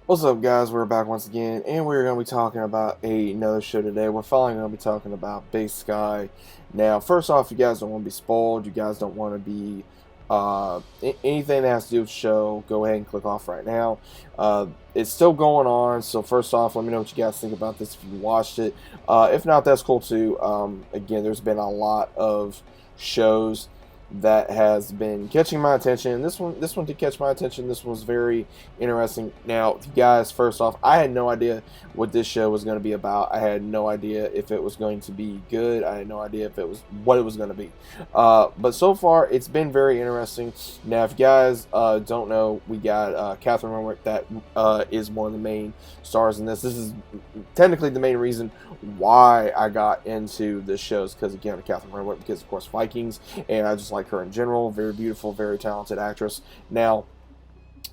What's up, guys? We're back once again, and we're going to be talking about another show today. We're finally going to be talking about Big Sky. Now, first off, you guys don't want to be spoiled. You guys don't want to be anything that has to do with the show. Go ahead and click off right now. It's still going on, so first off, let me know what you guys think about this if you watched it. If not, that's cool too. Again, there's been a lot of shows that has been catching my attention. This one did catch my attention. This was very interesting. Now, you guys, first off, I had no idea what this show was going to be about. I had no idea if it was going to be good. I had no idea if it was what it was going to be. But so far, it's been very interesting. Now, if you guys don't know, we got Katheryn Renwick that is one of the main stars in this. This is technically the main reason why I got into this show is because, again, of Katheryn Renwick, because, of course, Vikings, and I just like her in general. Very beautiful, very talented actress. Now,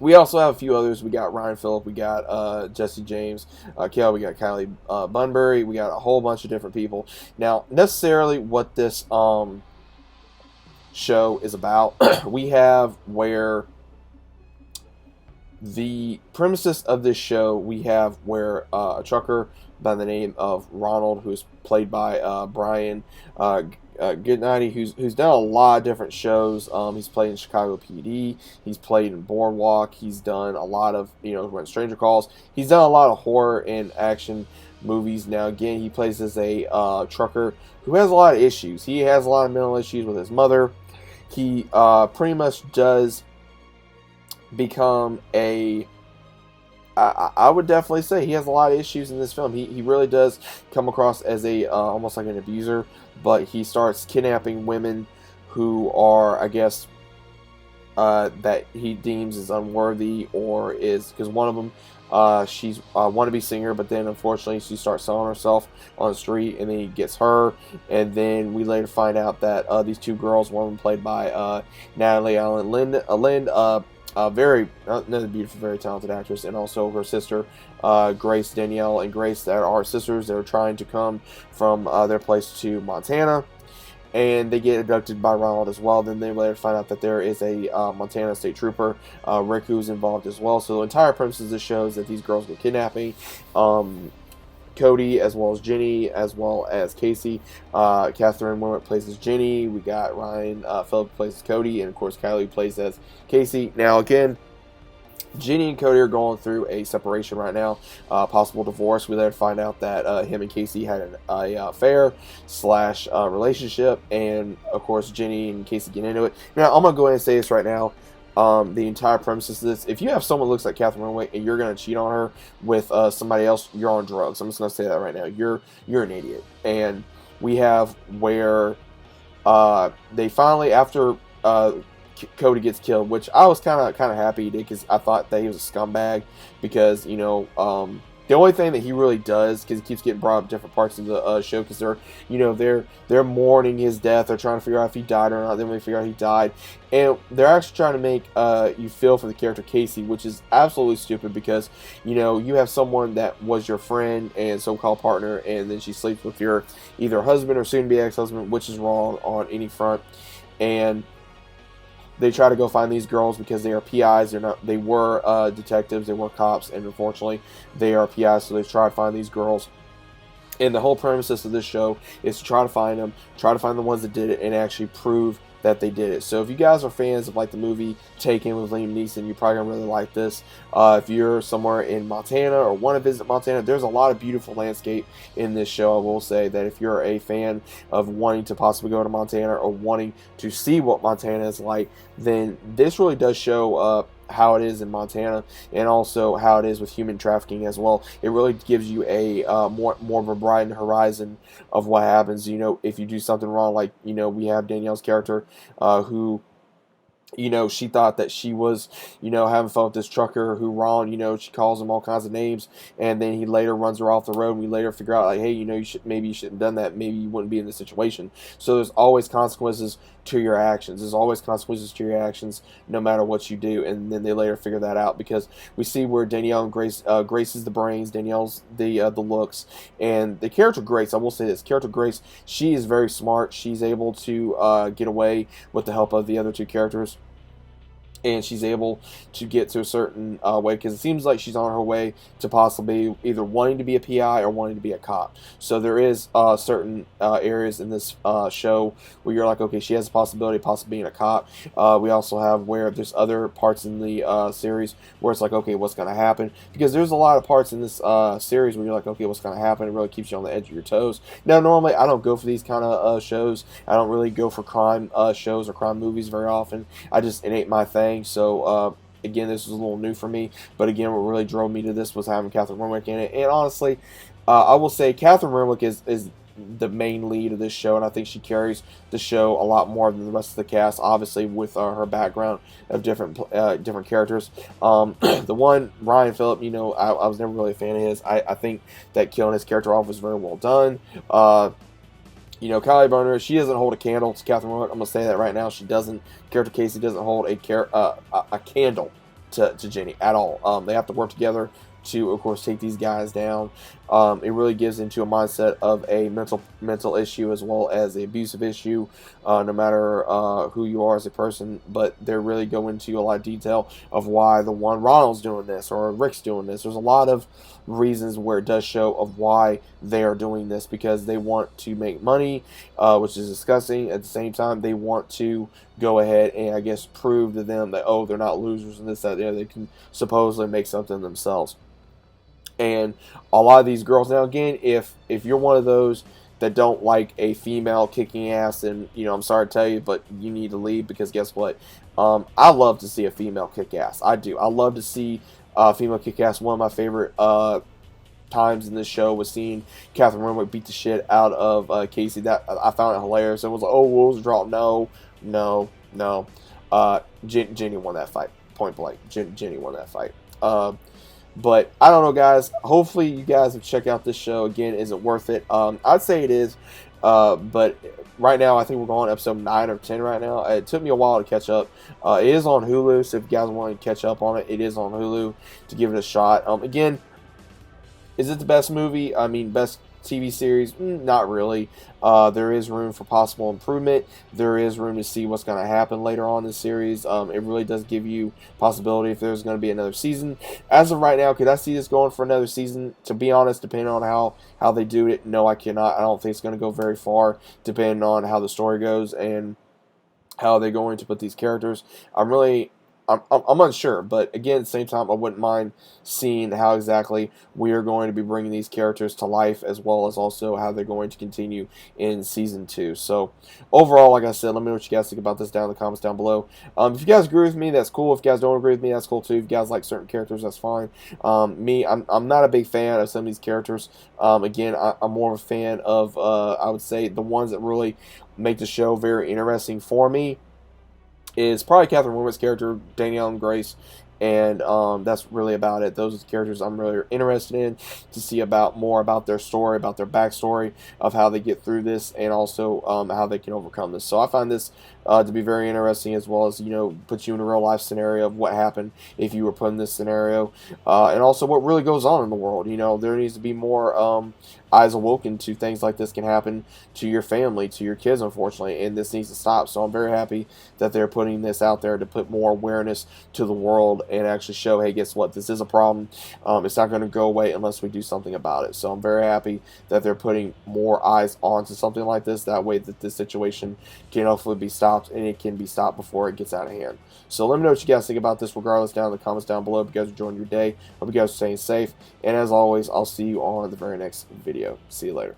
we also have a few others. We got Ryan Phillip, we got Jesse James, Kale, we got Kylie Bunbury, we got a whole bunch of different people. Now, necessarily what this show is about, we have where the premises of this show, we have where a trucker by the name of Ronald, who's played by Brian Goodnighty, who's done a lot of different shows. He's played in Chicago PD. He's played in Boardwalk. He's done a lot of, When Stranger Calls. He's done a lot of horror and action movies. Now, again, he plays as a trucker who has a lot of issues. He has a lot of mental issues with his mother. He pretty much does become I would definitely say he has a lot of issues in this film. He really does come across as a almost like an abuser, but he starts kidnapping women who are, I guess, that he deems is unworthy, or is because one of them, she's a wannabe singer, but then unfortunately she starts selling herself on the street, and then he gets her, and then we later find out that these two girls, one of them played by Natalie Allen Lind, very another beautiful, very talented actress, and also her sister, Grace Danielle and Grace, that are sisters. They're trying to come from their place to Montana, and they get abducted by Ronald as well. Then they later find out that there is a Montana state trooper, Rick, who's involved as well. So the entire premise of this show is that these girls get kidnapping. Cody, as well as Jenny, as well as Casey. Katheryn Winnick plays as Jenny. We got Ryan Phillip plays as Cody, and of course Kylie plays as Casey. Now, again, Jenny and Cody are going through a separation right now, possible divorce. We later find out that him and Casey had an affair slash relationship, and of course Jenny and Casey get into it. Now, I'm gonna go ahead and say this right now. The entire premise is this: if you have someone who looks like Katheryn Renwick and you're gonna cheat on her with somebody else, you're on drugs. I'm just gonna say that right now. You're an idiot. And we have where they finally, after Cody gets killed, which I was kind of happy he did, because I thought that he was a scumbag, because the only thing that he really does, because he keeps getting brought up different parts of the show, because they're mourning his death. They're trying to figure out if he died or not. Then we figure out he died, and they're actually trying to make you feel for the character Casey, which is absolutely stupid, because you have someone that was your friend and so-called partner, and then she sleeps with your either husband or soon-to-be ex-husband, which is wrong on any front. And they try to go find these girls because they are PIs. They were detectives. They were cops, and unfortunately, they are PIs. So they try to find these girls. And the whole premises of this show is to try to find them, try to find the ones that did it, and actually prove that they did it. So if you guys are fans of like the movie Taken with Liam Neeson, you're probably gonna really like this. If you're somewhere in Montana or want to visit Montana, there's a lot of beautiful landscape in this show. I will say that if you're a fan of wanting to possibly go to Montana or wanting to see what Montana is like, then this really does show how it is in Montana, and also how it is with human trafficking as well. It really gives you a more of a brightened horizon of what happens. If you do something wrong, like we have Danielle's character, who she thought that she was, having fun with this trucker who Ron, she calls him all kinds of names, and then he later runs her off the road, and we later figure out, like, hey, you shouldn't have done that. Maybe you wouldn't be in this situation. So there's always consequences to your actions. There's always consequences to your actions, no matter what you do. And then they later figure that out, because we see where Danielle and Grace is the brains, Danielle's the looks, and the character Grace. I will say this: character Grace, she is very smart. She's able to get away with the help of the other two characters. and she's able to get to a certain way, because it seems like she's on her way to possibly either wanting to be a PI or wanting to be a cop. So there is certain areas in this show where you're like, okay, she has a possibility of possibly being a cop. We also have where there's other parts in the series where it's like, okay, what's going to happen? Because there's a lot of parts in this series where you're like, okay, what's going to happen? It really keeps you on the edge of your toes. Now, normally I don't go for these kind of shows. I don't really go for crime shows or crime movies very often. It ain't my thing. So again, this was a little new for me, but again, what really drove me to this was having Katheryn Winnick in it. And honestly, I will say Katheryn Winnick is the main lead of this show, and I think she carries the show a lot more than the rest of the cast, obviously with her background of different characters. The one, Ryan Phillip, I was never really a fan of his. I think that killing his character off was very well done. Kylie Bonner, she doesn't hold a candle to Katheryn Winnick. I'm going to say that right now. She doesn't. Character Casey doesn't hold a candle to Jenny at all. They have to work together to, of course, take these guys down. It really gives into a mindset of a mental issue as well as an abusive issue, no matter who you are as a person. But they really go into a lot of detail of why the one Ronald's doing this or Rick's doing this. There's a lot of reasons where it does show of why they are doing this, because they want to make money, which is disgusting. At the same time, they want to go ahead and, I guess, prove to them that, oh, they're not losers and this, that, they can supposedly make something themselves. And a lot of these girls, now again, if you're one of those that don't like a female kicking ass, then I'm sorry to tell you, but you need to leave, because guess what? I love to see a female kick ass. I do. I love to see female kick ass. One of my favorite times in this show was seeing Katheryn Winnick beat the shit out of Casey. That I found it hilarious. It was like, oh, what was the draw? No. Jenny won that fight, point blank. Jenny won that fight. But I don't know, guys. Hopefully you guys have checked out this show. Again, is it worth it? I'd say it is. But right now, I think we're going episode 9 or 10 right now. It took me a while to catch up. It is on Hulu, so if you guys want to catch up on it, it is on Hulu to give it a shot. Again, is it the best movie? I mean, best TV series? Not really. There is room for possible improvement. There is room to see what's going to happen later on in the series. It really does give you possibility if there's going to be another season. As of right now, could I see this going for another season? To be honest, depending on how they do it, no, I cannot. I don't think it's going to go very far, depending on how the story goes and how they're going to put these characters. I'm unsure, but again, at the same time, I wouldn't mind seeing how exactly we are going to be bringing these characters to life, as well as also how they're going to continue in Season 2. So, overall, like I said, let me know what you guys think about this down in the comments down below. If you guys agree with me, that's cool. If you guys don't agree with me, that's cool too. If you guys like certain characters, that's fine. I'm not a big fan of some of these characters. Again, I'm more of a fan of, I would say, the ones that really make the show very interesting for me is probably Katheryn Winnick's character, Danielle and Grace, and that's really about it. Those are the characters I'm really interested in to see more about their story, about their backstory of how they get through this, and also how they can overcome this. So I find this to be very interesting, as well as put you in a real life scenario of what happened if you were put in this scenario, and also what really goes on in the world. There needs to be more eyes awoken to things like this can happen to your family, to your kids, unfortunately, and this needs to stop. So I'm very happy that they're putting this out there to put more awareness to the world and actually show, hey, guess what? This is a problem. It's not going to go away unless we do something about it. So I'm very happy that they're putting more eyes onto something like this. That way that this situation can hopefully be stopped, and it can be stopped before it gets out of hand. So let me know what you guys think about this regardless down in the comments down below. Hope you guys are enjoying your day. Hope you guys are staying safe. And as always, I'll see you on the very next video. See you later.